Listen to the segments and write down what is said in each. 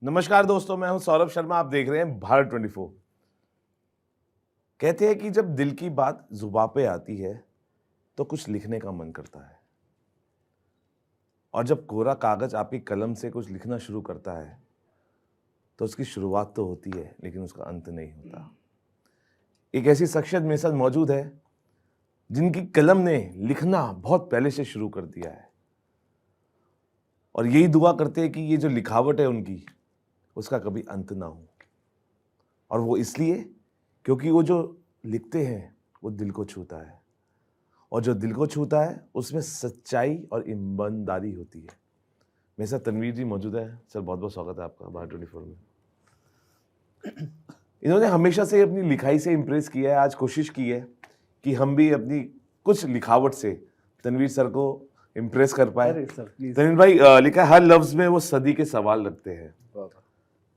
नमस्कार दोस्तों, मैं हूं सौरभ शर्मा। आप देख रहे हैं भारत 24। कहते हैं कि जब दिल की बात जुबां पे आती है तो कुछ लिखने का मन करता है, और जब कोरा कागज आपकी कलम से कुछ लिखना शुरू करता है तो उसकी शुरुआत तो होती है लेकिन उसका अंत नहीं होता। एक ऐसी शख्सियत मेरे साथ मौजूद है जिनकी कलम ने लिखना बहुत पहले से शुरू कर दिया है, और यही दुआ करते हैं कि ये जो लिखावट है उनकी, उसका कभी अंत ना हो। और वो इसलिए क्योंकि वो जो लिखते हैं वो दिल को छूता है, और जो दिल को छूता है उसमें सच्चाई और ईमानदारी होती है। मेरे साथ तनवीर जी मौजूद है। सर, बहुत बहुत स्वागत है आपका भारत 24 में। इन्होंने हमेशा से अपनी लिखाई से इम्प्रेस किया है। आज कोशिश की है कि हम भी अपनी कुछ लिखावट से तनवीर सर को इम्प्रेस कर पाए। तनवीर भाई, लिखा है, हर लफ्ज में वो सदी के सवाल रखते हैं।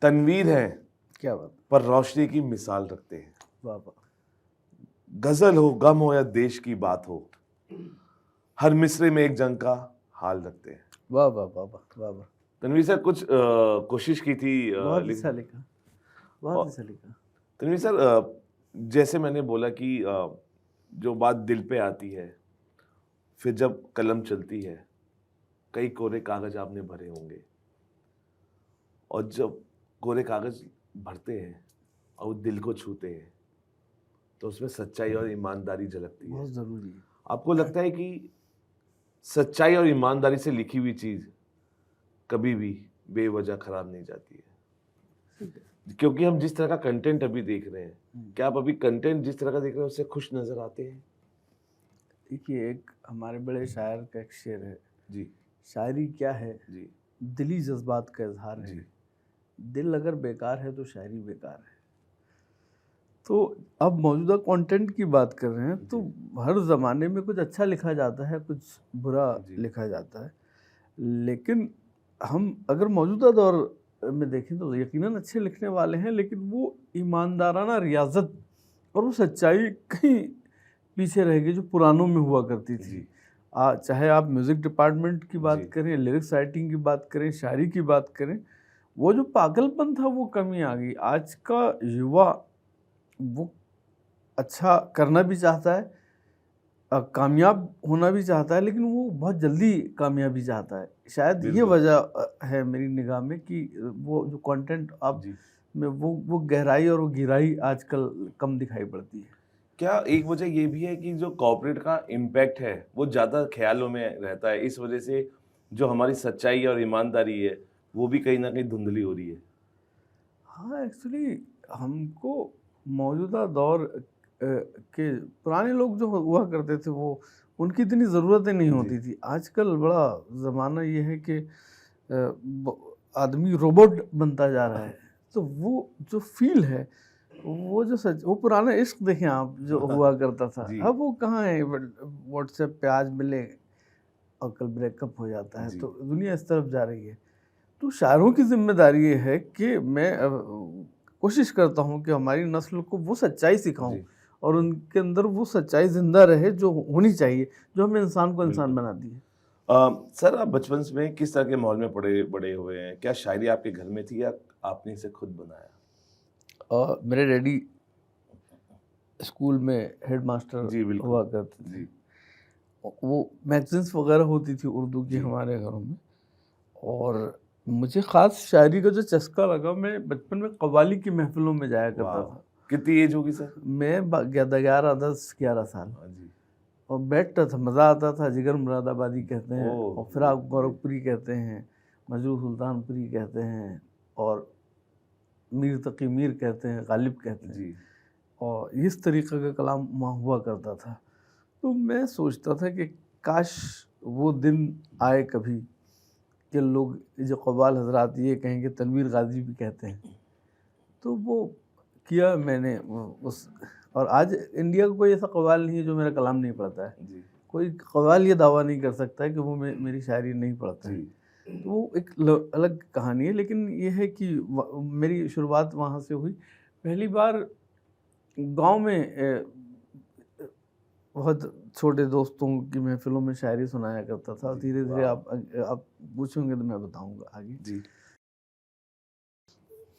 तनवीर है क्या बात, पर रोशनी की मिसाल रखते हैं। वाह वाह, गजल हो, गम हो या देश की बात हो, हर मिसरे में एक जंग का हाल रखते हैं। वाह वाह वाह वाह वाह वाह, तनवीर सर, कुछ कोशिश की थी बहुत अच्छा लिखा, बहुत और अच्छा लिखा। तनवीर सर, जैसे मैंने बोला कि जो बात दिल पे आती है, फिर जब कलम चलती है, कई कोरे कागज आपने भरे होंगे, और जब कोरे कागज भरते हैं और वो दिल को छूते हैं तो उसमें सच्चाई और ईमानदारी झलकती है। बहुत जरूरी है। आपको लगता है कि सच्चाई और ईमानदारी से लिखी हुई चीज कभी भी बेवजह खराब नहीं जाती है? क्योंकि हम जिस तरह का कंटेंट अभी देख रहे हैं, क्या आप अभी कंटेंट जिस तरह का देख रहे हैं उससे खुश नजर आते हैं? देखिए, एक हमारे बड़े शायर का एक शेर है जी शायरी क्या है जी दिली जज्बात का इजहार है, जी दिल अगर बेकार है तो शायरी बेकार है। तो अब मौजूदा कंटेंट की बात कर रहे हैं तो हर ज़माने में कुछ अच्छा लिखा जाता है, कुछ बुरा जी। लिखा जाता है। लेकिन हम अगर मौजूदा दौर में देखें तो यकीनन अच्छे लिखने वाले हैं, लेकिन वो ईमानदाराना रियाजत और वो सच्चाई कहीं पीछे रह गई जो पुरानों में हुआ करती थी। जी चाहे आप म्यूज़िक डिपार्टमेंट की बात जी। करें, लिरिक्स राइटिंग की बात करें, शायरी की बात करें, वो जो पागलपन था वो कमी आ गई। आज का युवा वो अच्छा करना भी चाहता है, कामयाब होना भी चाहता है, लेकिन वो बहुत जल्दी कामयाबी चाहता है। शायद ये बिल्कुल। वजह है मेरी निगाह में कि वो जो कंटेंट आप जी। में वो गहराई और वो गहराई आजकल कम दिखाई पड़ती है। क्या एक वजह ये भी है कि जो कॉर्पोरेट का इम्पैक्ट है वो ज़्यादा ख्यालों में रहता है, इस वजह से जो हमारी सच्चाई और ईमानदारी है वो भी कहीं ना कहीं धुंधली हो रही है? हाँ, एक्चुअली हमको मौजूदा दौर के पुराने लोग जो हुआ करते थे वो उनकी इतनी ज़रूरतें नहीं होती थी। आजकल बड़ा ज़माना ये है कि आदमी रोबोट बनता जा रहा है, तो वो जो फील है, वो जो सच वो पुराना इश्क देखें आप जो हुआ करता था, जी अब वो कहाँ है। व्हाट्सएप पे आज मिले और कल ब्रेकअप हो जाता है, जी तो दुनिया इस तरफ जा रही है। तो शायरों की जिम्मेदारी ये है कि मैं कोशिश करता हूँ कि हमारी नस्ल को वो सच्चाई सिखाऊं जी। और उनके अंदर वो सच्चाई जिंदा रहे जो होनी चाहिए, जो हमें इंसान को इंसान बिल्कुल। बनाती है। सर, आप बचपन में किस तरह के माहौल में पड़े बड़े हुए हैं? क्या शायरी आपके घर में थी या आपने इसे खुद बनाया? और मेरे डैडी स्कूल में हेड मास्टर जी बिल्कुल। हुआ करते थे। जी वो मैगजीन्स वगैरह होती थी उर्दू की जी। हमारे घरों में, और मुझे ख़ास शायरी का जो चस्का लगा, मैं बचपन में कव्वाली की महफिलों में जाया करता वाह! था। कितनी एज होगी सर? मैं 11-10-11 साल, हाँ जी। और बैठता था, मज़ा आता था। जिगर मुरादाबादी कहते हैं, ओह! और फिराक गोरखपुरी कहते हैं, मजरू सुल्तानपुरी कहते हैं, और मीर तकी मीर कहते हैं, गालिब कहते हैं, जी और इस तरीक़े का कलाम वहाँ हुआ करता था। तो मैं सोचता था कि काश वो दिन आए कभी कि लोग जो कव्वाल हजरात ये कहें कि तनवीर गाज़ी भी कहते हैं। तो वो किया मैंने उस, और आज इंडिया का कोई ऐसा कव्वाल नहीं है जो मेरा कलाम नहीं पढ़ता है। जी कोई कव्वाल ये दावा नहीं कर सकता है कि वो मेरी शायरी नहीं पढ़ता है। जी। तो वो एक अलग कहानी है, लेकिन ये है कि मेरी शुरुआत वहाँ से हुई। पहली बार गांव में बहुत छोटे दोस्तों की महफिलों में शायरी सुनाया करता था। जी, धीरे धीरे वाह! आप पूछोगे तो मैं बताऊंगा आगे। जी।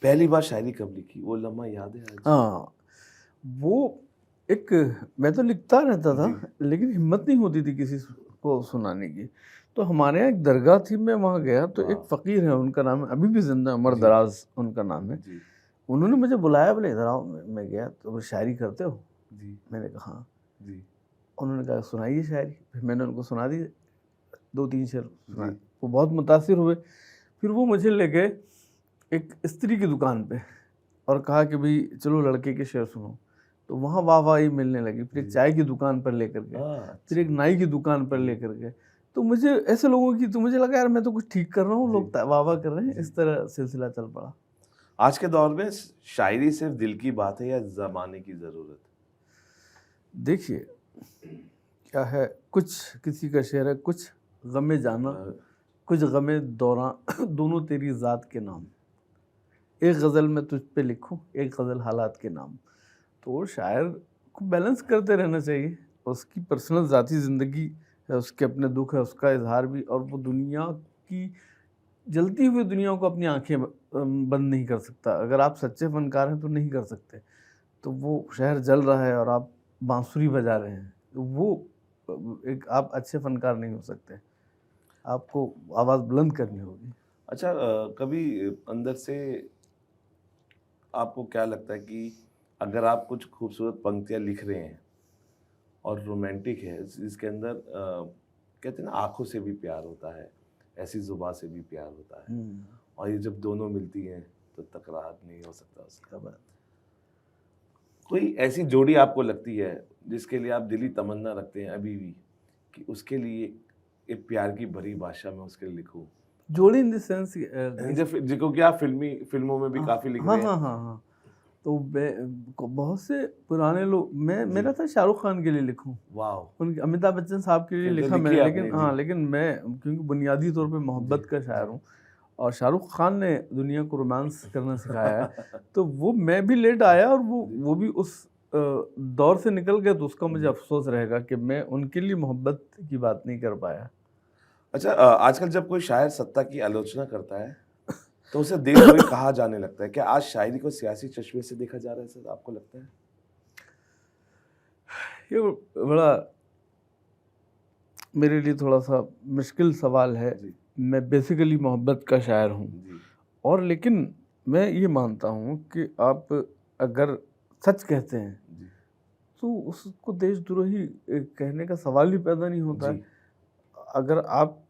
पहली बार शायरी कब लिखी, वो लम्हा याद है आज? हाँ, वो एक मैं तो लिखता रहता था, जी। लेकिन हिम्मत नहीं होती थी किसी को सुनाने की। तो हमारे यहाँ एक दरगाह थी, मैं वहाँ गया तो एक हाँ। फ़कीर है, उनका नाम है, अभी भी ज़िंदा, उमर जी। दराज उनका नाम है। जी। उन्होंने मुझे बुलाया, बोले इधर आओ। मैं गया तो बोले शायरी करते हो? जी। मैंने कहा हाँ। जी। उन्होंने कहा सुनाइए शायरी। फिर मैंने उनको सुना दी, 2-3 शेर सुनाए। जी। वो बहुत मुतासिर हुए। फिर वो मुझे ले गए एक इस्त्री की दुकान पे और कहा कि भाई चलो लड़के के शेर सुनो। तो वहाँ वाहवाही मिलने लगी। फिर एक चाय की दुकान पर लेकर गए, फिर अच्छा। एक नाई की दुकान पर जी। लेकर गए। तो मुझे ऐसे लोगों की, तो मुझे लगा यार मैं तो कुछ ठीक कर रहा हूँ, लोग जी। वाह वाह कर रहे हैं। जी। इस तरह सिलसिला चल पड़ा। आज के दौर में शायरी सिर्फ दिल की बात है या ज़माने की ज़रूरत? देखिए क्या है, कुछ किसी का शेर है, कुछ गमे जाना, अ, कुछ गमे दौरान, दोनों तेरी ज़ात के नाम। एक गज़ल मैं तुझ पे लिखूं, एक गज़ल हालात के नाम। तो शायर को बैलेंस करते रहना चाहिए। उसकी पर्सनल ज़ाती ज़िंदगी है, उसके अपने दुख है, उसका इजहार भी, और वो दुनिया की जलती हुई दुनिया को अपनी आंखें बंद नहीं कर सकता। अगर आप सच्चे फनकार हैं तो नहीं कर सकते। तो वो शहर जल रहा है और आप बांसुरी बजा रहे हैं, तो वो एक आप अच्छे फनकार नहीं हो सकते। आपको आवाज़ बुलंद करनी होगी। अच्छा, कभी अंदर से आपको क्या लगता है कि अगर आप कुछ खूबसूरत पंक्तियाँ लिख रहे हैं और रोमांटिक है, इसके अंदर कहते हैं ना आँखों से भी प्यार होता है, ऐसी ज़ुबान से भी प्यार होता है, और ये जब दोनों मिलती हैं तो तकरार नहीं हो सकता उसका। क्या बात। कोई ऐसी जोड़ी आपको लगती है जिसके लिए आप दिली तमन्ना रखते हैं अभी भी कि उसके लिए एक प्यार की भरी भाषा में उसके लिए लिखूं? जोड़ी इन द सेंस जिनको कि आप फिल्मों में भी काफी लिख हाँ रहे हैं। हाँ हाँ हाँ। तो बहुत से पुराने लोग, मैं जी। मेरा था शाहरुख खान के लिए लिखूं, वाह। उनके अमिताभ बच्चन साहब के लिए फिर तो लिखा लिखी मैंने, आपने। लेकिन जी। हाँ, लेकिन मैं क्योंकि बुनियादी तौर पे मोहब्बत जी। का शायर हूँ और शाहरुख खान ने दुनिया को रोमांस करना सिखाया है। तो वो मैं भी लेट आया और वो भी उस दौर से निकल गया, तो उसका मुझे अफसोस रहेगा कि मैं उनके लिए मोहब्बत की बात नहीं कर पाया। अच्छा, आजकल जब कोई शायर सत्ता की आलोचना करता है तो उसे देशद्रोही कहा जाने लगता है। क्या आज शायरी को सियासी चश्मे से देखा जा रहा है सर, आपको लगता है? ये बड़ा मेरे लिए थोड़ा सा मुश्किल सवाल है। जी। मैं बेसिकली मोहब्बत का शायर हूँ, जी। और लेकिन मैं ये मानता हूँ कि आप अगर सच कहते हैं जी। तो उसको देशद्रोही कहने का सवाल ही पैदा नहीं होता जी। है। अगर आप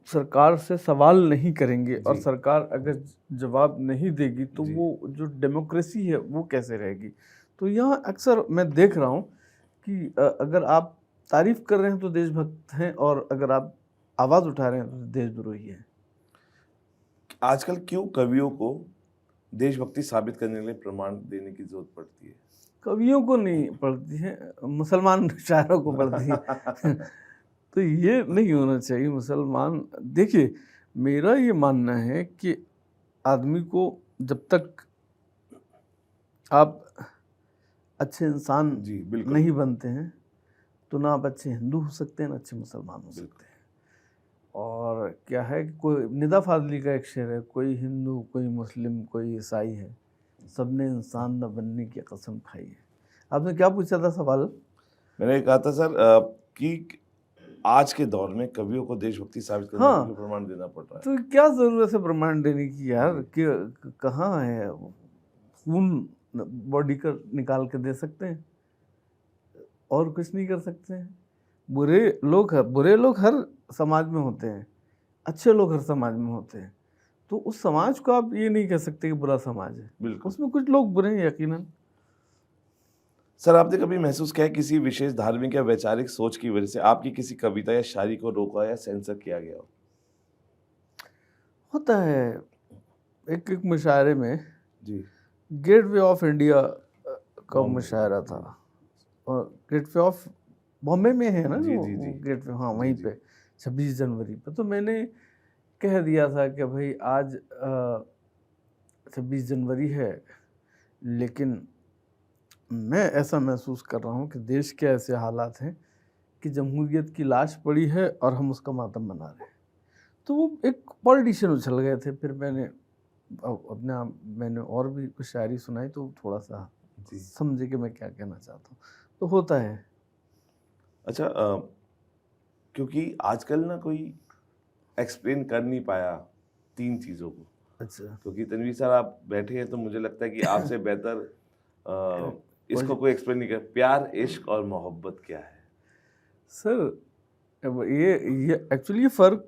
सरकार से सवाल नहीं करेंगे और जी। सरकार अगर जवाब नहीं देगी तो जी। वो जो डेमोक्रेसी है वो कैसे रहेगी। तो यहाँ अक्सर मैं देख रहा हूँ कि अगर आप तारीफ कर रहे हैं तो देशभक्त हैं, और अगर आप आवाज़ उठा रहे हैं तो देशद्रोही हैं। आजकल क्यों कवियों को देशभक्ति साबित करने के लिए प्रमाण देने की जरूरत पड़ती है? कवियों को नहीं पढ़ती है, मुसलमान शायरों को पढ़ती है। तो ये नहीं होना चाहिए। मुसलमान, देखिए मेरा ये मानना है कि आदमी को जब तक आप अच्छे इंसान जी, बिल्कुल। नहीं बनते हैं तो ना आप अच्छे हिंदू हो सकते हैं, ना अच्छे मुसलमान हो सकते हैं। और क्या है कि कोई निदा फाजली का एक शेर है, कोई हिंदू, कोई मुस्लिम, कोई ईसाई है, सबने इंसान न बनने की कसम खाई है। आपने क्या पूछा था सवाल? मैंने कहा था सर कि आज के दौर में कवियों को देशभक्ति साबित करने के लिए हाँ, प्रमाण देना पड़ रहा है। तो क्या ज़रूरत है प्रमाण देने की यार, कि कहाँ है खून बॉडी का निकाल के दे सकते हैं, और कुछ नहीं कर सकते हैं। बुरे लोग हर समाज में होते हैं, अच्छे लोग हर समाज में होते हैं। तो उस समाज को आप ये नहीं कह सकते कि बुरा समाज है, बिल्कुल। उसमें कुछ लोग बुरे हैं यकीनन। सर, आपने कभी महसूस किया है किसी विशेष धार्मिक या वैचारिक सोच की वजह से आपकी किसी कविता या शायरी को रोका या सेंसर किया गया हो? होता है। एक मुशायरे में जी। गेटवे ऑफ इंडिया का बॉम्बे। मुशायरा था, और गेटवे ऑफ बॉम्बे में है ना जी, वो जी, जी। गेटवे, हाँ जी, वहीं जी। पे 26 जनवरी पे। तो मैंने कह दिया था कि भाई आज 26 जनवरी है, लेकिन मैं ऐसा महसूस कर रहा हूँ कि देश के ऐसे हालात हैं कि जमहूरियत की लाश पड़ी है और हम उसका मातम मना रहे हैं। तो वो एक पॉलिटिशियन उछल गए थे। फिर मैंने अपने आप मैंने और भी कुछ शायरी सुनाई तो थोड़ा सा जी। समझे कि मैं क्या कहना चाहता हूँ, तो होता है। अच्छा, क्योंकि आजकल ना कोई एक्सप्लेन कर नहीं पाया 3 चीज़ों को, अच्छा, क्योंकि तनवीर सर आप बैठे हैं तो मुझे लगता है कि आपसे बेहतर इसको और कोई एक्सप्लेन नहीं कर। प्यार, इश्क और मोहब्बत क्या है? सर अब ये एक्चुअली ये फ़र्क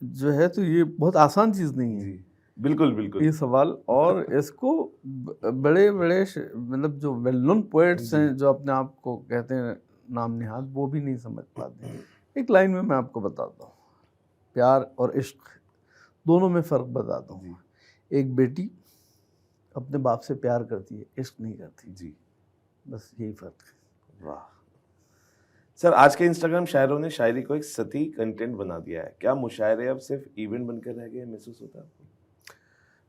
जो है तो ये बहुत आसान चीज़ नहीं है जी, बिल्कुल, बिल्कुल। ये सवाल, और इसको बड़े-बड़े मतलब जो वेल नोन पोएट्स जी। हैं जो अपने आप को कहते हैं नाम निहाद, वो भी नहीं समझ पाते। एक लाइन में मैं आपको बताता हूँ, प्यार और इश्क दोनों में फ़र्क बताता जी, हूँ। एक बेटी अपने बाप से प्यार करती है, इश्क नहीं करती, जी, बस यही फ़र्क है। वाह! सर, आज के इंस्टाग्राम शायरों ने शायरी को एक सतही कंटेंट बना दिया है। क्या मुशायरे अब सिर्फ इवेंट बनकर रह गए हैं, महसूस होता है आपको?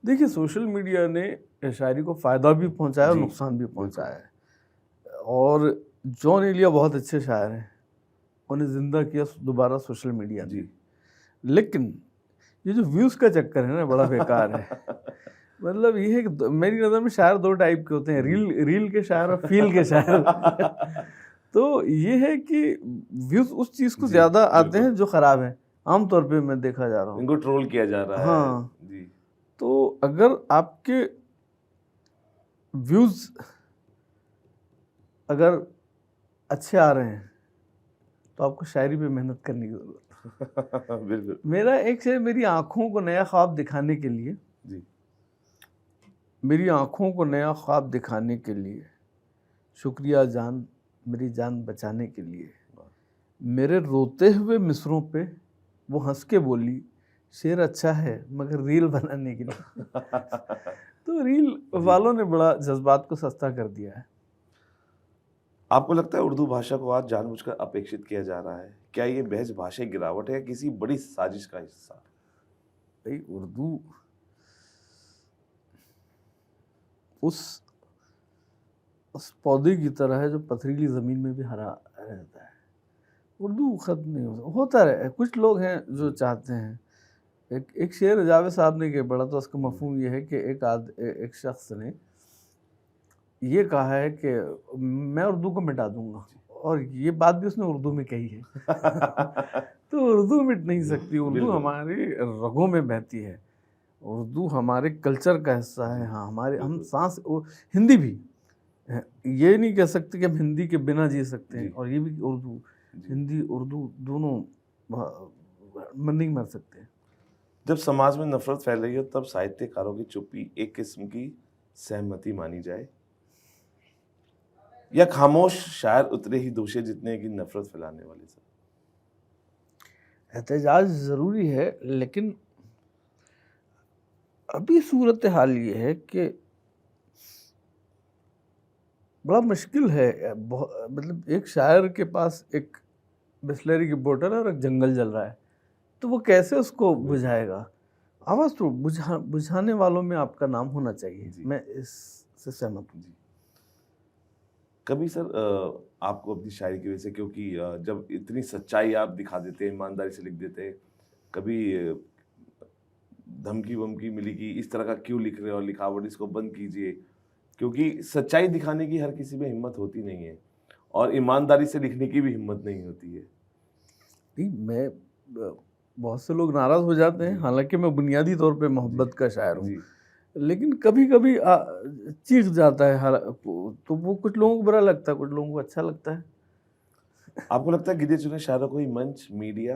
देखिए, सोशल मीडिया ने शायरी को फ़ायदा भी पहुँचाया और जी, नुकसान भी बिल्कुल। पहुँचाया है। और जॉन एलिया बहुत अच्छे शायर हैं, उन्हें ज़िंदा किया दोबारा सोशल मीडिया ने। जी। लेकिन ये जो व्यूज़ का चक्कर है ना, बड़ा बेकार है। मतलब ये है कि मेरी नज़र में शायर 2 टाइप के होते हैं, रील रील के शायर और फ़ील के शायर। तो ये है कि व्यूज़ उस चीज़ को जी, ज़्यादा आते बिल्कुल। हैं जो ख़राब है, आम तौर पे मैं देखा जा रहा हूँ। इनको ट्रोल किया जा रहा है। हाँ, जी, तो अगर आपके व्यूज़ अगर अच्छे आ रहे हैं, तो आपको शायरी पे मेहनत करने की ज़रूरत है। बिल्कुल। मेरा एक शेर, मेरी आँखों को नया ख्वाब दिखाने के लिए, जी, मेरी आँखों को नया ख्वाब दिखाने के लिए, शुक्रिया जान, मेरी जान बचाने के लिए। मेरे रोते हुए मिसरों पे वो हँस के बोली, शेर अच्छा है मगर रील बनाने के लिए। तो रील वालों ने बड़ा जज़्बात को सस्ता कर दिया है। आपको लगता है उर्दू भाषा को आज जानबूझकर अपेक्षित किया जा रहा है? क्या ये महज भाषाई गिरावट है या किसी बड़ी साजिश का हिस्सा? भाई उर्दू उस उस पौधे की तरह है जो पथरीली ज़मीन में भी हरा रहता है। उर्दू ख़त्म नहीं होता रहे। कुछ लोग हैं जो चाहते हैं, एक शेर जावेद साहब ने के पढ़ा, तो उसका मफ़हूम ये है कि एक शख्स ने ये कहा है कि मैं उर्दू को मिटा दूँगा, और ये बात भी उसने उर्दू में कही है। तो उर्दू मिट नहीं सकती, उर्दू बिल्कुल। हमारी रगों में बहती है। उर्दू हमारे कल्चर का हिस्सा है। हाँ, हमारे हम बिल्कुल। सांस वो हिंदी भी है। ये नहीं कह सकते कि हम हिंदी के बिना जी सकते हैं, जी, और ये भी कि उर्दू, जी। हिंदी उर्दू दोनों नहीं मर सकते। जब समाज में नफरत फैल रही हो तब साहित्यकारों की चुप्पी एक किस्म की सहमति मानी जाए, या खामोश शायर उतने ही दोषी जितने की नफरत फैलाने वाले सब? एहतजाज ज़रूरी है, लेकिन अभी सूरत हाल ये है कि बड़ा मुश्किल है। मतलब एक शायर के पास एक बिस्लरी की बोतल है और एक जंगल जल रहा है, तो वो कैसे उसको बुझाएगा? आवाज़ तो बुझाने वालों में आपका नाम होना चाहिए। जी। मैं इससे सहमत हूँ। जी। कभी सर आपको अपनी शायरी की वजह से, क्योंकि जब इतनी सच्चाई आप दिखा देते हैं, ईमानदारी से लिख देते हैं, कभी धमकी वमकी मिली कि इस तरह का क्यों लिख रहे हो और लिखावट इसको बंद कीजिए? क्योंकि सच्चाई दिखाने की हर किसी में हिम्मत होती नहीं है और ईमानदारी से लिखने की भी हिम्मत नहीं होती है। नहीं, बहुत से लोग नाराज़ हो जाते हैं, जी। हालाँकि मैं बुनियादी तौर पे मोहब्बत का शायर हूँ। जी। लेकिन कभी-कभी चीख जाता है तो वो कुछ लोगों को बुरा लगता है, कुछ लोगों को अच्छा लगता है। आपको लगता है गिने चुने शायरों को ही मंच, मीडिया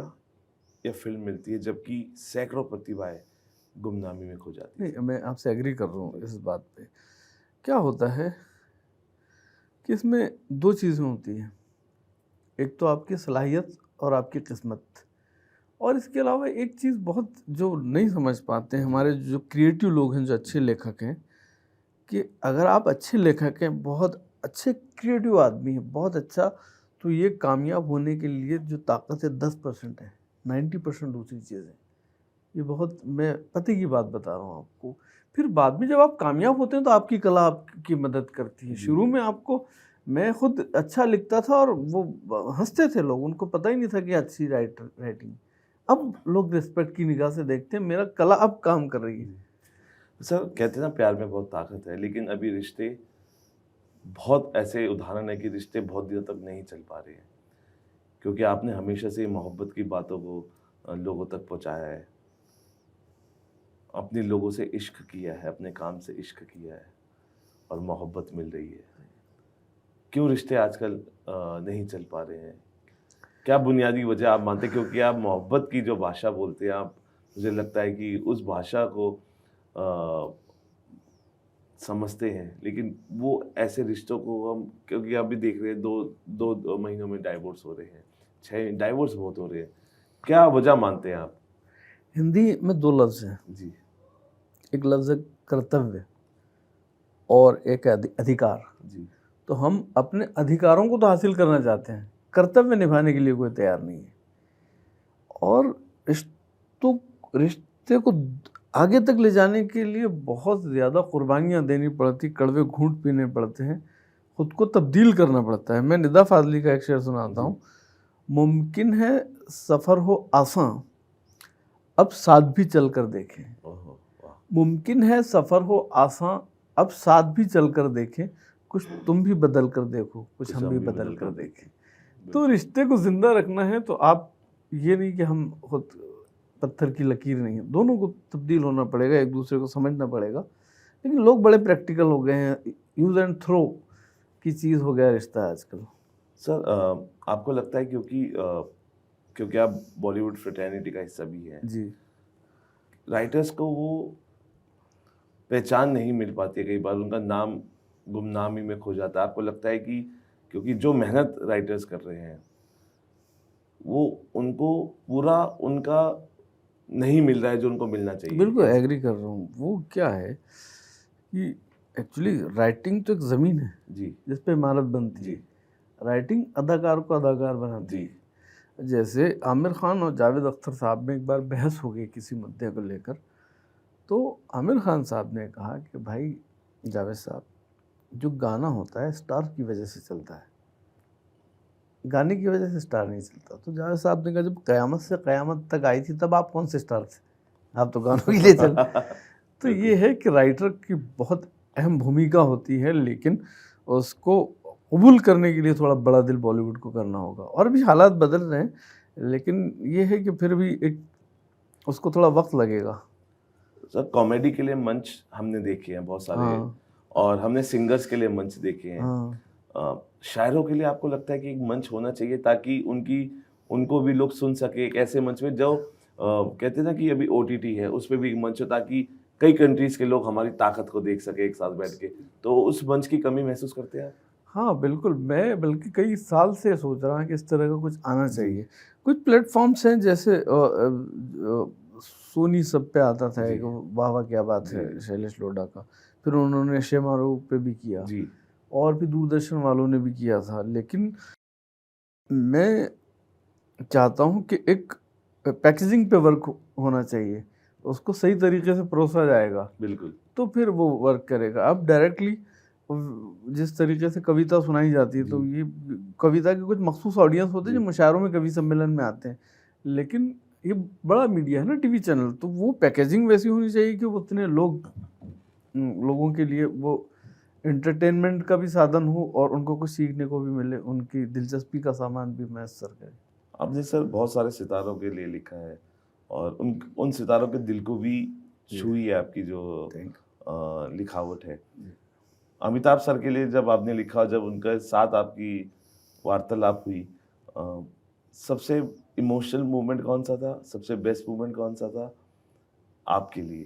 या फ़िल्म मिलती है, जबकि सैकड़ों प्रतिभाएँ गुमनामी में खो जाती हैं? नहीं, मैं आपसे एग्री कर रहा हूँ इस बात पे। क्या होता है कि इसमें 2 चीज़ें होती हैं। एक तो आपकी सलाहियत और आपकी किस्मत, और इसके अलावा एक चीज़ बहुत जो नहीं समझ पाते हैं हमारे जो क्रिएटिव लोग हैं, जो अच्छे लेखक हैं, कि अगर आप अच्छे लेखक हैं, बहुत अच्छे क्रिएटिव आदमी हैं, बहुत अच्छा, तो ये कामयाब होने के लिए जो ताकत है 10% है, 90% दूसरी चीज़ है। ये बहुत, मैं पते की बात बता रहा हूँ आपको। फिर बाद में जब आप कामयाब होते हैं तो आपकी कला आपकी मदद करती है। जी। शुरू में आपको, मैं खुद अच्छा लिखता था और वो हँसते थे लोग, उनको पता ही नहीं था कि अच्छी राइटिंग। अब लोग रिस्पेक्ट की निगाह से देखते हैं, मेरा कला अब काम कर रही है। सर कहते हैं ना प्यार में बहुत ताकत है, लेकिन अभी रिश्ते बहुत ऐसे उदाहरण है कि रिश्ते बहुत दिनों तक नहीं चल पा रहे हैं, क्योंकि आपने हमेशा से मोहब्बत की बातों को लोगों तक पहुंचाया है, अपने लोगों से इश्क किया है, अपने काम से इश्क किया है और मोहब्बत मिल रही है। क्यों रिश्ते आजकल नहीं चल पा रहे हैं? क्या बुनियादी वजह आप मानते हैं? क्योंकि आप मोहब्बत की जो भाषा बोलते हैं आप, मुझे लगता है कि उस भाषा को अ, समझते हैं, लेकिन वो ऐसे रिश्तों को हम, क्योंकि आप भी देख रहे हैं दो महीनों में डाइवोर्स हो रहे हैं, 6 डाइवोर्स बहुत हो रहे हैं। क्या वजह मानते हैं आप? हिंदी में दो लफ्ज़ हैं, जी, एक लफ्ज़ है कर्तव्य और एक है अधिकार। जी, तो हम अपने अधिकारों को तो हासिल करना चाहते हैं, कर्तव्य निभाने के लिए कोई तैयार नहीं है। और रिश्ते को आगे तक ले जाने के लिए बहुत ज़्यादा कुर्बानियाँ देनी पड़ती, कड़वे घूंट पीने पड़ते हैं, खुद को तब्दील करना पड़ता है। मैं निदा फाजली का एक शेर सुनाता हूँ, मुमकिन है सफ़र हो आसान, अब साथ भी चल कर देखें। ओहो, वाह, मुमकिन है सफ़र हो आसान, अब साथ भी चल कर देखें, कुछ तुम भी बदल कर देखो, कुछ हम भी बदल कर देखें। तो रिश्ते को ज़िंदा रखना है तो आप ये नहीं कि हम खुद पत्थर की लकीर नहीं है, दोनों को तब्दील होना पड़ेगा, एक दूसरे को समझना पड़ेगा। लेकिन लोग बड़े प्रैक्टिकल हो गए हैं, यूज़ एंड थ्रो की चीज़ हो गया रिश्ता आजकल। सर आपको लगता है क्योंकि आप बॉलीवुड फ्रेटर्निटी का हिस्सा भी हैं, जी, राइटर्स को वो पहचान नहीं मिल पाती है, कई बार उनका नाम गुमनामी में खो जाता है। आपको लगता है कि क्योंकि जो मेहनत राइटर्स कर रहे हैं वो उनको पूरा उनका नहीं मिल रहा है जो उनको मिलना चाहिए? बिल्कुल एग्री कर रहा हूँ। वो क्या है कि एक्चुअली राइटिंग तो एक ज़मीन है जी, जिस पे इमारत बनती है। राइटिंग अदाकार को अदाकार बनाती जी, है। जैसे आमिर खान और जावेद अख्तर साहब में एक बार बहस हो गई किसी मुद्दे को लेकर, तो आमिर खान साहब ने कहा कि भाई जावेद साहब, जो गाना होता है स्टार की वजह से चलता है, गाने की वजह से स्टार नहीं चलता। तो जावेद साहब ने कहा जब क़यामत से क़यामत तक आई थी तब आप कौन से स्टार थे, आप तो गानों के लिए चले। तो ये है कि राइटर की बहुत अहम भूमिका होती है, लेकिन उसको कबूल करने के लिए थोड़ा बड़ा दिल बॉलीवुड को करना होगा। और भी हालात बदल रहे हैं, लेकिन ये है कि फिर भी एक उसको थोड़ा वक्त लगेगा। सर कॉमेडी के लिए मंच हमने देखे हैं बहुत सारे, हाँ, और हमने सिंगर्स के लिए मंच देखे हैं। हाँ, शायरों के लिए आपको लगता है कि एक मंच होना चाहिए ताकि उनको भी लोग सुन सके, एक ऐसे मंच में जो कहते हैं ना कि अभी ओटीटी है उस पे भी एक मंच हो ताकि कई कंट्रीज के लोग हमारी ताकत को देख सके एक साथ बैठ के, तो उस मंच की कमी महसूस करते हैं आप? हाँ, बिल्कुल। मैं बल्कि कई साल से सोच रहा हूँ कि इस तरह का कुछ आना चाहिए। कुछ प्लेटफ़ॉर्म्स हैं जैसे सोनी सब पे आता था जी, एक, वाह वाह क्या बात है, शैलेश लोढ़ा का। फिर उन्होंने शेमारू पे भी किया जी, और भी दूरदर्शन वालों ने भी किया था। लेकिन मैं चाहता हूँ कि एक पैकेजिंग पे वर्क होना चाहिए, उसको सही तरीके से परोसा जाएगा बिल्कुल, तो फिर वो वर्क करेगा। अब डायरेक्टली जिस तरीके से कविता सुनाई जाती है, तो जी, ये कविता के कुछ मखसूस ऑडियंस होते हैं जी, जो मुशायरों में कवि सम्मेलन में आते हैं। लेकिन ये बड़ा मीडिया है ना, टीवी चैनल, तो वो पैकेजिंग वैसी होनी चाहिए कि उतने लोगों के लिए वो एंटरटेनमेंट का भी साधन हो और उनको कुछ सीखने को भी मिले, उनकी दिलचस्पी का सामान भी मैसर करे। आपने सर बहुत सारे सितारों के लिए लिखा है और उन सितारों के दिल को भी छुई है आपकी जो थैंक लिखावट है। अमिताभ सर के लिए जब आपने लिखा, जब उनके साथ आपकी वार्तालाप हुई, अ, सबसे इमोशनल मोमेंट कौन सा था? सबसे बेस्ट मोमेंट कौन सा था आपके लिए?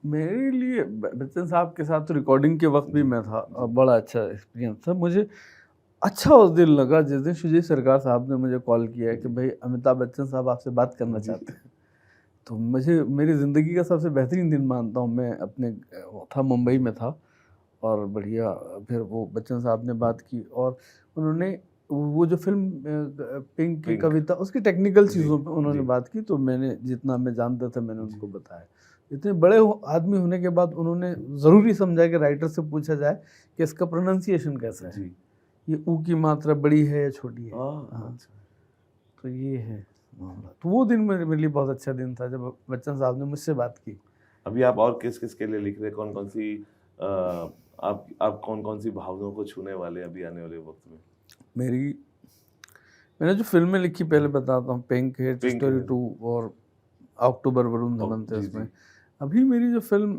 मेरे लिए बच्चन साहब के साथ तो रिकॉर्डिंग के वक्त भी जी, मैं था, जी, बड़ा अच्छा एक्सपीरियंस था मुझे। अच्छा उस दिन लगा जिस दिन सुजीत सरकार साहब ने मुझे कॉल किया है कि जी, भाई अमिताभ बच्चन साहब आपसे बात करना जी, चाहते हैं। तो मुझे मेरी ज़िंदगी का सबसे बेहतरीन दिन मानता हूँ मैं। अपने था मुंबई में था और बढ़िया, फिर वो बच्चन साहब ने बात की और उन्होंने वो जो फ़िल्म पिंक की पिंक, कविता, उसकी टेक्निकल जी, चीज़ों पे उन्होंने जी, बात की, तो मैंने जितना मैं जानता था मैंने जी, उनको बताया। इतने बड़े आदमी होने के बाद उन्होंने ज़रूरी समझा कि राइटर से पूछा जाए कि इसका प्रोनाउंसिएशन कैसा है, जी। ये ऊ की मात्रा बड़ी है या छोटी है। हाँ, अच्छा। तो ये है मामला। तो वो दिन मेरे लिए बहुत अच्छा दिन था जब बच्चन साहब ने मुझसे बात की। अभी आप और किस के लिए लिख रहे हैं, कौन कौन सी आप कौन कौन सी भावनाओं को छूने वाले हैं अभी आने वाले वक्त में? मेरी मैंने जो फिल्में लिखी पहले बताता हूँ, पिंक है, पिंक स्टोरी है। 2 और अक्टूबर वरुण धवन थे जी उसमें। जी अभी मेरी जो फिल्म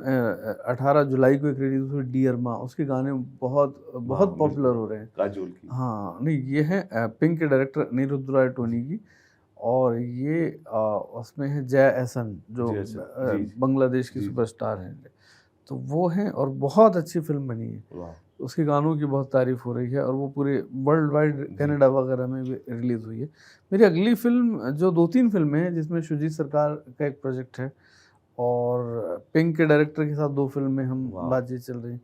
18 जुलाई को एक रिलीज हुई डियर माँ, उसके गाने बहुत हाँ बहुत पॉपुलर बिल्कुल, हो रहे हैं। काजोल की। हाँ, नहीं ये है पिंक के डायरेक्टर अनिरुद्ध रॉय टोनी की, और ये उसमें है जया एहसन जो जी अच्छा जी जी बांग्लादेश की जी सुपरस्टार हैं। तो वो हैं और बहुत अच्छी फिल्म बनी है। वाह उसके गानों की बहुत तारीफ हो रही है और वो पूरे वर्ल्ड वाइड जी कनाडा वगैरह में भी रिलीज़ हुई है। मेरी अगली फिल्म जो 2-3 फिल्में हैं जिसमें शुजीत सरकार का एक प्रोजेक्ट है, और पिंक के डायरेक्टर के साथ 2 फिल्में हम वाह बातचीत चल रही हैं।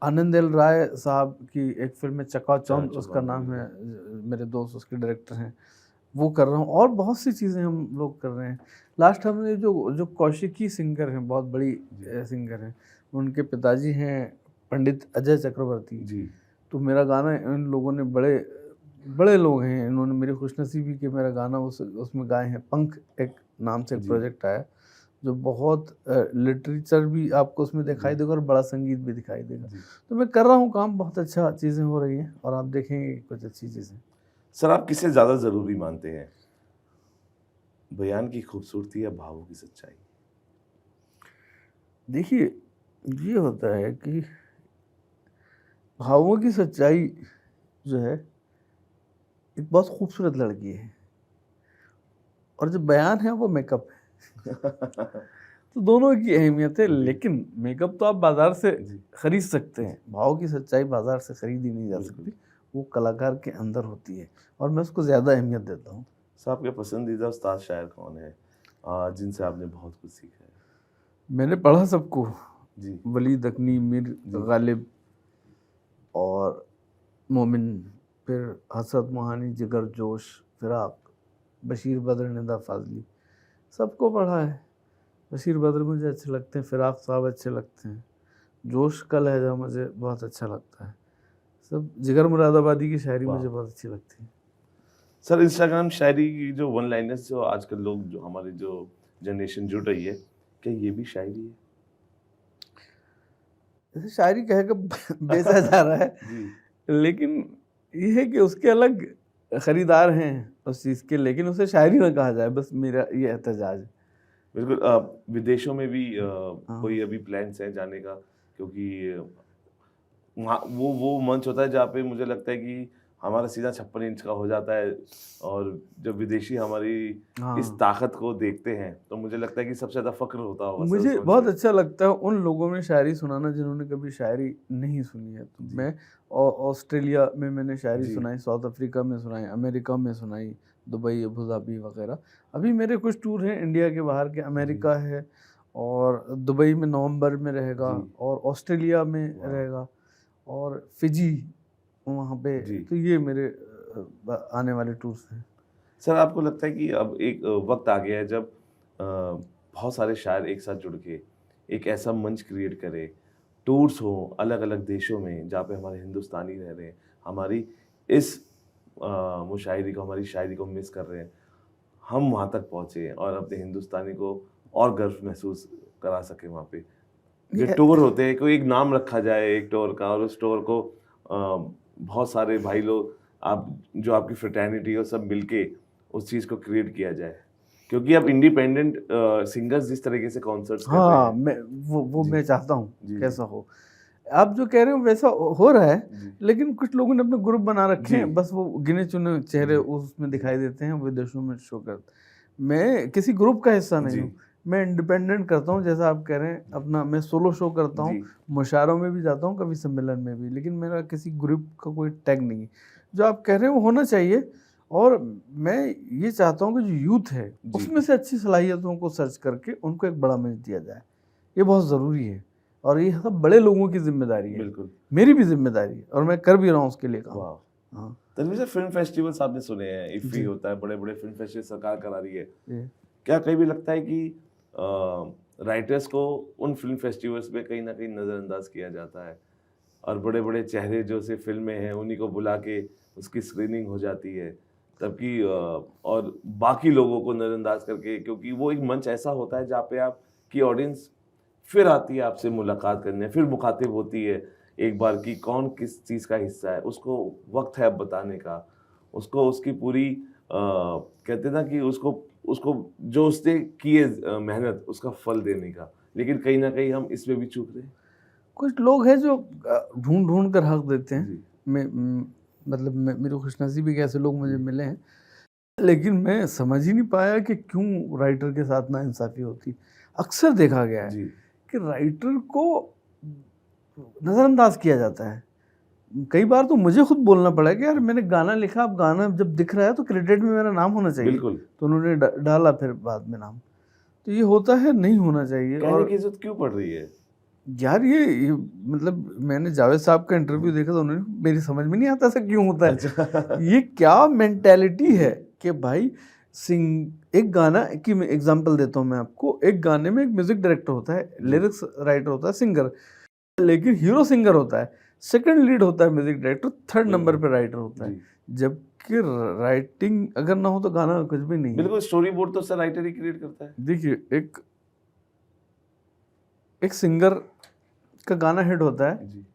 आनंद एल राय साहब की एक फिल्म है चकाचौंध, उसका चौहान नाम जी है, मेरे दोस्त उसके डायरेक्टर हैं, वो कर रहा हूँ, और बहुत सी चीज़ें हम लोग कर रहे हैं। लास्ट हमने जो जो कौशिकी सिंगर हैं, बहुत बड़ी जी सिंगर हैं, उनके पिताजी हैं पंडित अजय चक्रवर्ती। जी तो मेरा गाना इन लोगों ने बड़े बड़े लोग हैं, इन्होंने मेरी खुशनसीबी कि मेरा गाना उसमें गाए हैं। पंख एक नाम से एक जी प्रोजेक्ट आया, जो बहुत लिटरेचर भी आपको उसमें दिखाई जी देगा और बड़ा संगीत भी दिखाई देगा। जी तो मैं कर रहा हूँ काम, बहुत अच्छा चीज़ें हो रही हैं और आप देखेंगे कुछ अच्छी चीज़ें। सर, आप किसे ज़्यादा ज़रूरी मानते हैं, बयान की खूबसूरती या भावों की सच्चाई? देखिए, ये होता है कि भावों की सच्चाई जो है, एक बहुत खूबसूरत लड़की है, और जो बयान है वो मेकअप है। तो दोनों की अहमियत है, जी लेकिन मेकअप तो आप बाज़ार से जी खरीद सकते हैं, भाव की सच्चाई बाज़ार से खरीदी नहीं जा बिल्कुल। सकती, वो कलाकार के अंदर होती है, और मैं उसको ज़्यादा अहमियत देता हूँ। सर, आपके पसंदीदा उस्ताद शायर कौन है, जिनसे आपने बहुत कुछ सीखा है? मैंने पढ़ा सबको, जी वलीद अकनी, मीर जी गालिब और मोमिन, फिर हसरत मोहानी, जिगर जोश, फिराक, बशीर बद्र, निदा फाजली, सबको पढ़ा है। बशीर बद्र मुझे अच्छे लगते हैं, फिराक साहब अच्छे लगते हैं, जोश का लहजा मुझे बहुत अच्छा लगता है। सब जिगर मुरादाबादी की शायरी वाह। मुझे बहुत अच्छी लगती है। सर, इंस्टाग्राम शायरी की जो वन लाइनर्स जो आजकल लोग जो हमारी जो जनरेशन जुड़ रही है, क्या ये भी शायरी जैसे शायरी कह के बेचा जा रहा है, है? जी लेकिन ये है कि उसके अलग खरीदार हैं उस चीज़ के, लेकिन उसे शायरी ना कहा जाए, बस मेरा ये एहतजाज है। बिल्कुल। विदेशों में भी हाँ, कोई अभी प्लान्स है जाने का? क्योंकि वहाँ वो मंच होता है जहाँ पे मुझे लगता है कि हमारा सीना 56 इंच का हो जाता है, और जब विदेशी हमारी इस हाँ। ताकत को देखते हैं तो मुझे लगता है कि सबसे ज़्यादा फ़ख्र होता होगा सर उस मुझे मंच बहुत पे। अच्छा लगता है उन लोगों में शायरी सुनाना जिन्होंने कभी शायरी नहीं सुनी है। तो जी, मैं ऑस्ट्रेलिया में मैंने शायरी जी, सुनाई, साउथ अफ्रीका में सुनाई, अमेरिका में सुनाई, दुबई, अबू धाबी वगैरह। अभी मेरे कुछ टूर हैं इंडिया के बाहर के, जी, अमेरिका है, और दुबई में नवंबर में रहेगा, जी, और ऑस्ट्रेलिया में वाह! रहेगा, और फिजी वहाँ पे। जी। तो ये मेरे आने वाले टूर्स हैं। सर, आपको लगता है कि अब एक वक़्त आ गया है जब बहुत सारे शायर एक साथ जुड़ के एक ऐसा मंच क्रिएट करें, टूर्स हों अलग-अलग देशों में जहाँ पे हमारे हिंदुस्तानी रह रहे हैं, हमारी इस मुशायरी को, हमारी शायरी को मिस कर रहे हैं, हम वहाँ तक पहुँचे और अपने हिंदुस्तानी को और गर्व महसूस करा सकें वहाँ पे। जो ये टूर होते हैं, कोई एक नाम रखा जाए एक टूर का, और उस टूर को बहुत सारे भाई लोग, आप जो आपकी फ्रेटर्निटी है, वो सब मिलके उस चीज़ को क्रिएट किया जाए। क्योंकि अब इंडिपेंडेंट सिंगर्स जिस तरीके से कॉन्सर्ट्स कर रहे हाँ, हैं। मैं वो जी, मैं चाहता हूँ जी, जी, कैसा हो। आप जो कह रहे हो वैसा हो रहा है, जी, लेकिन कुछ लोगों ने अपने ग्रुप बना रखे जी, हैं, बस वो गिने-चुने चेहरे जी, उसमें जी, दिखाई देते हैं, विदेशों में शो करते। मैं किसी ग्रुप का हिस्सा नहीं जी, हूँ, मैं इंडिपेंडेंट करता हूँ, जैसा आप कह रहे हैं, अपना मैं सोलो शो करता जी, हूँ, मुशायरों में भी जाता हूँ, कभी सम्मेलन में भी, लेकिन मेरा किसी ग्रुप का कोई टैग नहीं है। जो आप कह रहे हैं वो होना चाहिए, और मैं ये चाहता हूँ कि जो यूथ है, जी, उसमें से अच्छी सलाहियतों को सर्च करके उनको एक बड़ा मंच दिया जाए। ये बहुत ज़रूरी है, और ये सब बड़े लोगों की ज़िम्मेदारी है। बिल्कुल। मेरी भी ज़िम्मेदारी है, और मैं कर भी रहा हूँ उसके लिए काम। वाह! हाँ, तन्वी सर, फिल्म फेस्टिवल्स आपने सुने हैं, इफ्फी जी, होता है, बड़े-बड़े फिल्म फेस्टिवल सरकार करा रही है। जी। क्या कभी भी लगता है कि राइटर्स को उन फिल्म फेस्टिवल्स में कहीं न कहीं नज़रअंदाज किया जाता है, और बड़े-बड़े चेहरे जो से फ़िल्में हैं, उन्हीं को बुला के उसकी स्क्रीनिंग हो जाती है, तबकि और बाकी लोगों को नज़रअंदाज करके, क्योंकि वो एक मंच ऐसा होता है जहाँ पे आपकी ऑडियंस फिर आती है आपसे मुलाकात करने, फिर मुखातिब होती है एक बार कि कौन किस चीज़ का हिस्सा है, उसको वक्त है अब बताने का, उसको उसकी पूरी कहते हैं ना कि उसको उसको जो उसने की है मेहनत उसका फल देने का, लेकिन कहीं ना कहीं हम इसमें भी चूक रहे हैं। कुछ लोग हैं जो ढूंढ ढूंढ कर हक देते हैं। जी मतलब मेरी खुशनसीबी के ऐसे लोग मुझे मिले हैं, लेकिन मैं समझ ही नहीं पाया कि क्यों राइटर के साथ नाइंसाफ़ी होती। अक्सर देखा गया है जी कि राइटर को नज़रअंदाज किया जाता है। कई बार तो मुझे खुद बोलना पड़ा है कि यार मैंने गाना लिखा, अब गाना जब दिख रहा है तो क्रेडिट में मेरा नाम होना चाहिए। बिल्कुल। तो उन्होंने डाला फिर बाद में नाम। तो ये होता है, नहीं होना चाहिए। कहने और की जरूरत क्यों पड़ रही है? यार ये मतलब मैंने जावेद साहब का इंटरव्यू देखा तो उन्होंने, मेरी समझ में नहीं आता ऐसा क्यों होता है। अच्छा ये क्या मेंटेलिटी है कि भाई एक गाना की एग्जांपल देता हूँ मैं आपको। एक गाने में एक म्यूजिक डायरेक्टर होता है, लिरिक्स राइटर होता है, सिंगर, लेकिन हीरो सिंगर होता है, सेकंड लीड होता है म्यूजिक डायरेक्टर, थर्ड नंबर पे राइटर होता है। जी। जबकि राइटिंग अगर ना हो तो गाना कुछ भी नहीं है। बिल्कुल, स्टोरी बोर्ड तो सर राइटर ही क्रिएट करता है। देखिए, एक सिंगर का गाना हिट होता है, जी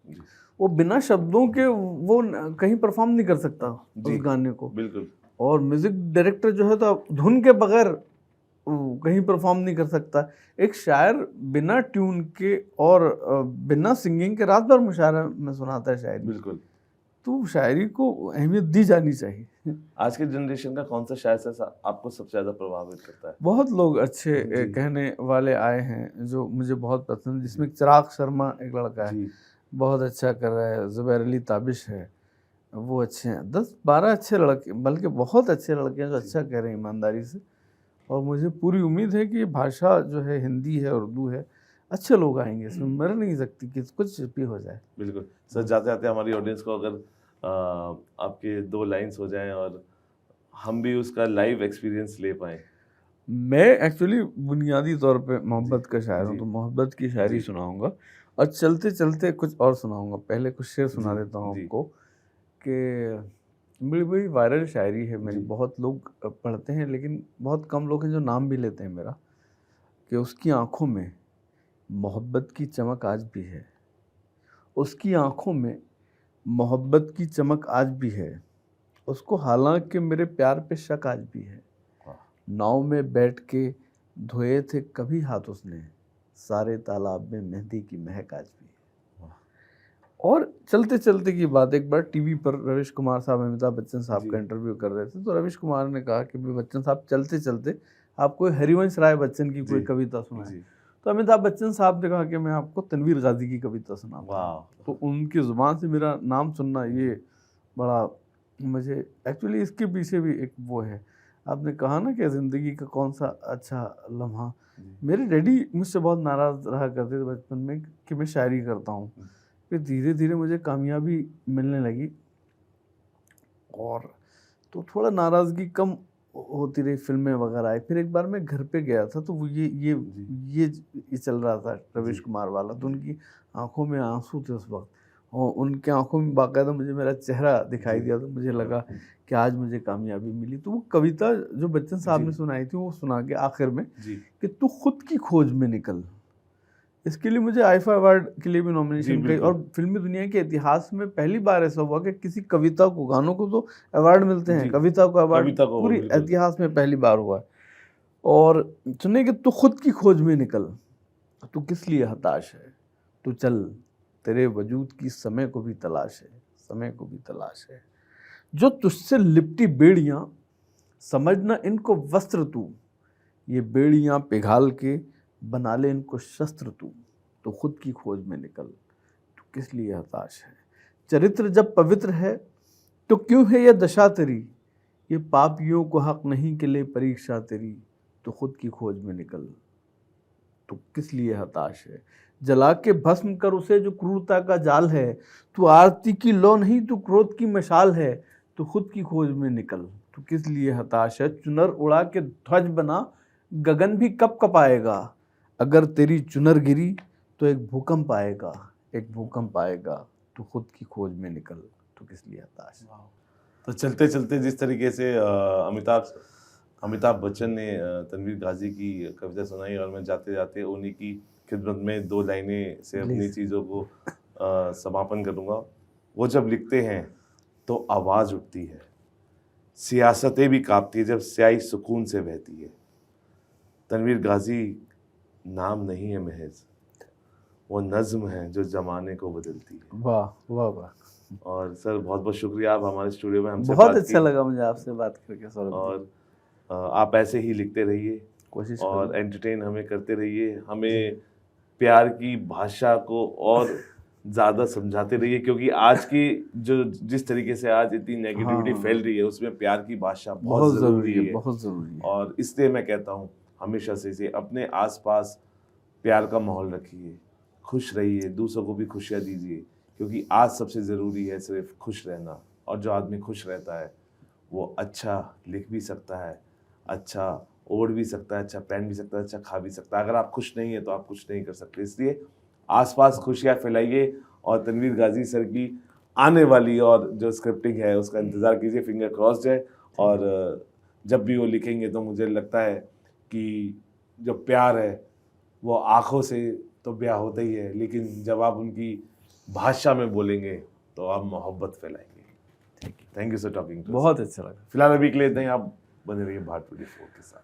जी वो बिना शब्दों के वो कहीं परफॉर्म नहीं कर सकता जी, उस गाने को। बिल्कुल और म्यूजिक डायरेक्टर जो है तो धुन के बगैर वो कहीं परफॉर्म नहीं कर सकता। एक शायर बिना ट्यून के और बिना सिंगिंग के रात भर मुशायरा में सुनाता है शायरी। बिल्कुल। तो शायरी को अहमियत दी जानी चाहिए। आज के जनरेशन का कौन सा शायर से आपको सबसे ज्यादा प्रभावित करता है? बहुत लोग अच्छे जी। कहने वाले आए हैं जो मुझे बहुत पसंद, जिसमें चिराग शर्मा एक लड़का है, जी बहुत अच्छा कर रहा है। ज़ुबैर अली ताबिश है, वो अच्छे हैं। 10-12 अच्छे लड़के, बल्कि बहुत अच्छे लड़के हैं जो अच्छा कह रहे हैं ईमानदारी से। और मुझे पूरी उम्मीद है कि ये भाषा जो है हिंदी है, उर्दू है, अच्छे लोग आएंगे इसमें, मर नहीं सकती कि कुछ भी हो जाए। बिल्कुल। सर जाते जाते हमारी ऑडियंस को अगर आपके 2 लाइन्स हो जाएं और हम भी उसका लाइव एक्सपीरियंस ले पाएं। मैं एक्चुअली बुनियादी तौर पे मोहब्बत का शायर हूँ, जी तो मोहब्बत की शायरी जी सुनाऊंगा और चलते चलते कुछ और सुनाऊंगा। पहले कुछ शेर सुना जी देता हूँ जी आपको कि बड़ी बड़ी वायरल शायरी है मेरी, जी बहुत लोग पढ़ते हैं, लेकिन बहुत कम लोग हैं जो नाम भी लेते हैं मेरा। कि उसकी आंखों में मोहब्बत की चमक आज भी है, उसकी आंखों में मोहब्बत की चमक आज भी है, उसको हालांकि मेरे प्यार पे शक आज भी है। नाव में बैठ के धोए थे कभी हाथ उसने, सारे तालाब में मेहंदी की महक आज भी है। और चलते चलते की बात, एक बार टीवी पर रविश कुमार साहब अमिताभ बच्चन साहब का इंटरव्यू कर रहे थे, तो रविश कुमार ने कहा कि भाई बच्चन साहब, चलते चलते आप कोई हरिवंश राय बच्चन की कोई कविता सुनाएं। तो अमिताभ बच्चन साहब ने कहा कि मैं आपको तनवीर गाजी की कविता सुनाता हूं। तो उनकी ज़ुबान से मेरा नाम सुनना, ये बड़ा मुझे, एक्चुअली इसके पीछे भी एक वो है। आपने कहा ना कि ज़िंदगी का कौन सा अच्छा लम्हा, मेरे डैडी मुझसे बहुत नाराज़ रहा करते थे बचपन में कि मैं शायरी करता हूँ। फिर धीरे धीरे मुझे कामयाबी मिलने लगी और तो थोड़ा नाराज़गी कम होती रही, फिल्में वगैरह आई। फिर एक बार मैं घर पे गया था तो वो ये चल रहा था रविश कुमार वाला, तो उनकी आंखों में आंसू थे उस वक्त, और उनके आंखों में बाकायदा मुझे मेरा चेहरा दिखाई दिया। तो मुझे लगा कि आज मुझे कामयाबी मिली। तो वो कविता जो बच्चन साहब ने सुनाई थी, वो सुना के आखिर में कि तू खुद की खोज में निकल, इसके लिए मुझे आईफा अवार्ड के लिए भी नॉमिनेशन गई। और फिल्मी दुनिया के इतिहास में पहली बार ऐसा हुआ कि किसी कविता को, गानों को तो अवार्ड मिलते हैं, कविता को अवार्ड पूरी इतिहास में पहली बार हुआ है। और सुने कि तू खुद की खोज में निकल, तू किस लिए हताश है, तू चल, तेरे वजूद की समय को भी तलाश है, समय को भी तलाश है। जो तुझसे लिपटी बेड़ियां, समझना इनको वस्त्र तू, ये बेड़ियां पिघाल के बना ले इनको शस्त्र तू, तो खुद की खोज में निकल, तो किस लिए हताश है। चरित्र जब पवित्र है तो क्यों है यह दशा तेरी, ये पापियों को हक नहीं के लिए परीक्षा तेरी, तो खुद की खोज में निकल, तो किस लिए हताश है। जला के भस्म कर उसे जो क्रूरता का जाल है, तू आरती की लो नहीं, तू क्रोध की मशाल है, तो खुद की खोज में निकल, तो किस लिए हताश है। चुनर उड़ा के ध्वज बना, गगन भी कब कपाएगा, अगर तेरी चुनर गिरी तो एक भूकंप आएगा, एक भूकंप आएगा, तो खुद की खोज में निकल, तो किस लिए हताश। तो चलते चलते जिस तरीके से अमिताभ अमिताभ बच्चन ने तनवीर गाजी की कविता सुनाई और मैं जाते जाते उन्हीं की खिदमत में 2 लाइनें से अपनी Please. चीज़ों को समापन करूँगा। वो जब लिखते हैं तो आवाज़ उठती है, सियासतें भी काँपती है जब स्याही सुकून से बहती है। तनवीर गाजी नाम नहीं है महज़, वो नज़्म है जो ज़माने को बदलती है। वाह वाह वाह, और सर बहुत-बहुत शुक्रिया आप हमारे स्टूडियो में हमसे बहुत बात अच्छा की लगा मुझे आपसे बात करके सौरभ जी। और आप ऐसे ही लिखते रहिए कोशिश और करूँगा। एंटरटेन हमें करते रहिए। हमें प्यार की भाषा को और ज़्यादा समझाते रहिए क्योंकि आज की जो जिस तरीके से आज इतनी नेगेटिविटी हाँ। फैल रही है उसमें प्यार की भाषा बहुत बहुत ज़रूरी ज़रूरी है, है। बहुत ज़रूरी है। और इसलिए मैं कहता हूँ हमेशा से इसे अपने आसपास प्यार का माहौल रखिए, खुश रहिए, दूसरों को भी खुशियाँ दीजिए क्योंकि आज सबसे ज़रूरी है सिर्फ खुश रहना। और जो आदमी खुश रहता है वो अच्छा लिख भी सकता है, अच्छा ओढ़ भी सकता है, अच्छा पहन भी सकता है, अच्छा खा भी सकता है। अगर आप खुश नहीं है तो आप कुछ नहीं कर सकते। इसलिए आसपास खुशियाँ फैलाइए और तनवीर गाजी सर की आने वाली और जो स्क्रिप्टिंग है उसका इंतज़ार कीजिए, फिंगर क्रॉस्ड है। और जब भी वो लिखेंगे तो मुझे लगता है कि जो प्यार है वो आँखों से तो ब्याह होता ही है, लेकिन जब आप उनकी भाषा में बोलेंगे तो आप मोहब्बत फैलाएँगे। Thank you sir talking to us. बहुत अच्छा लगा। फिलहाल अभी के लिए इतना ही, आप बने रहिए भारत 24 के साथ।